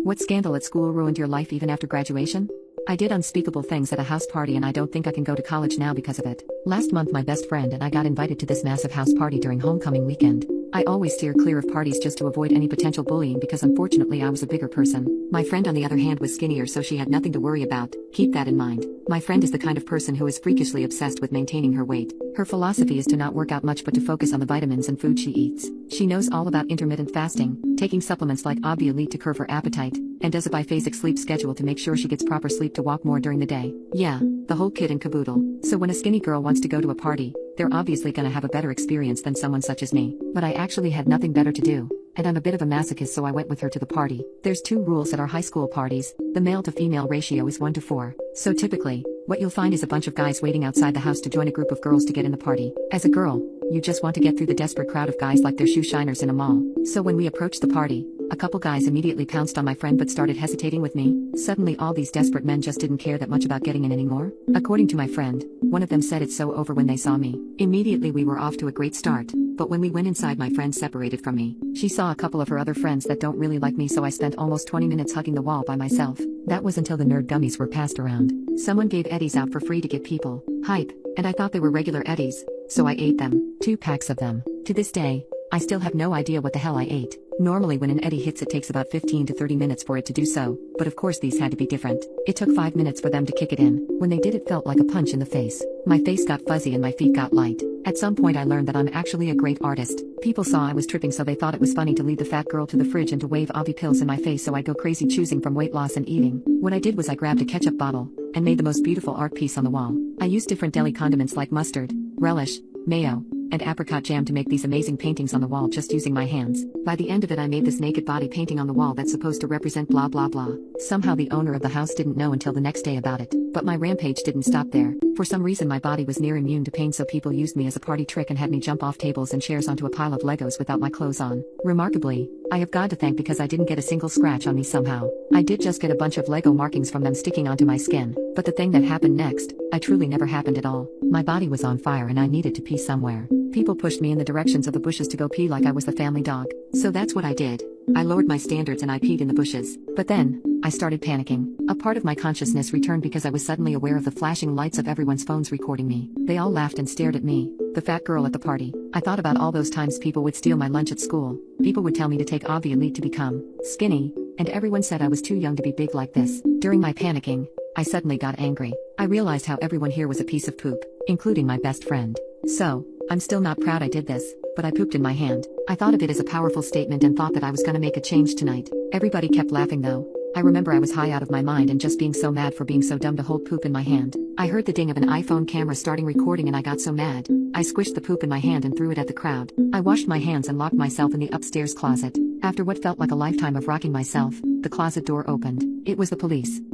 What scandal at school ruined your life even after graduation? I did unspeakable things at a house party and I don't think I can go to college now because of it. Last month my best friend and I got invited to this massive house party during homecoming weekend. I always steer clear of parties just to avoid any potential bullying because unfortunately I was a bigger person. My friend on the other hand was skinnier, so she had nothing to worry about. Keep that in mind. My friend is the kind of person who is freakishly obsessed with maintaining her weight. Her philosophy is to not work out much but to focus on the vitamins and food she eats. She knows all about intermittent fasting, taking supplements like Ovuelite to curb her appetite, and does a biphasic sleep schedule to make sure she gets proper sleep to walk more during the day. Yeah, the whole kit and caboodle. So when a skinny girl wants to go to a party, they're obviously gonna have a better experience than someone such as me. But I actually had nothing better to do. And I'm a bit of a masochist, so I went with her to the party. There's 2 rules at our high school parties. The male to female ratio is 1 to 4. So typically, what you'll find is a bunch of guys waiting outside the house to join a group of girls to get in the party. As a girl, you just want to get through the desperate crowd of guys like they're shoe shiners in a mall. So when we approached the party, a couple guys immediately pounced on my friend but started hesitating with me. Suddenly all these desperate men just didn't care that much about getting in anymore. According to my friend, one of them said it's so over when they saw me. Immediately we were off to a great start, but when we went inside my friend separated from me. She saw a couple of her other friends that don't really like me, so I spent almost 20 minutes hugging the wall by myself. That was until the nerd gummies were passed around. Someone gave Eddies out for free to give people hype, and I thought they were regular Eddies, so I ate them. 2 packs of them. To this day, I still have no idea what the hell I ate. Normally when an Eddie hits it takes about 15 to 30 minutes for it to do so, but of course these had to be different. It took 5 minutes for them to kick it in. When they did, it felt like a punch in the face. My face got fuzzy and my feet got light. At some point I learned that I'm actually a great artist. People saw I was tripping, so they thought it was funny to lead the fat girl to the fridge and to wave Avi pills in my face so I'd go crazy choosing from weight loss and eating. What I did was I grabbed a ketchup bottle and made the most beautiful art piece on the wall. I used different deli condiments like mustard, relish, mayo, and apricot jam to make these amazing paintings on the wall just using my hands. By the end of it I made this naked body painting on the wall that's supposed to represent blah blah blah. Somehow the owner of the house didn't know until the next day about it. But my rampage didn't stop there. For some reason my body was near immune to pain, so people used me as a party trick and had me jump off tables and chairs onto a pile of Legos without my clothes on. Remarkably, I have God to thank because I didn't get a single scratch on me somehow. I did just get a bunch of Lego markings from them sticking onto my skin. But the thing that happened next, I truly never happened at all. My body was on fire and I needed to pee somewhere. People pushed me in the directions of the bushes to go pee like I was the family dog. So that's what I did. I lowered my standards and I peed in the bushes. But then, I started panicking. A part of my consciousness returned because I was suddenly aware of the flashing lights of everyone's phones recording me. They all laughed and stared at me, the fat girl at the party. I thought about all those times people would steal my lunch at school. People would tell me to take Ovuelite to become skinny, and everyone said I was too young to be big like this. During my panicking, I suddenly got angry. I realized how everyone here was a piece of poop, including my best friend. So, I'm still not proud I did this, but I pooped in my hand. I thought of it as a powerful statement and thought that I was gonna make a change tonight. Everybody kept laughing though. I remember I was high out of my mind and just being so mad for being so dumb to hold poop in my hand. I heard the ding of an iPhone camera starting recording and I got so mad. I squished the poop in my hand and threw it at the crowd. I washed my hands and locked myself in the upstairs closet. After what felt like a lifetime of rocking myself, the closet door opened. It was the police.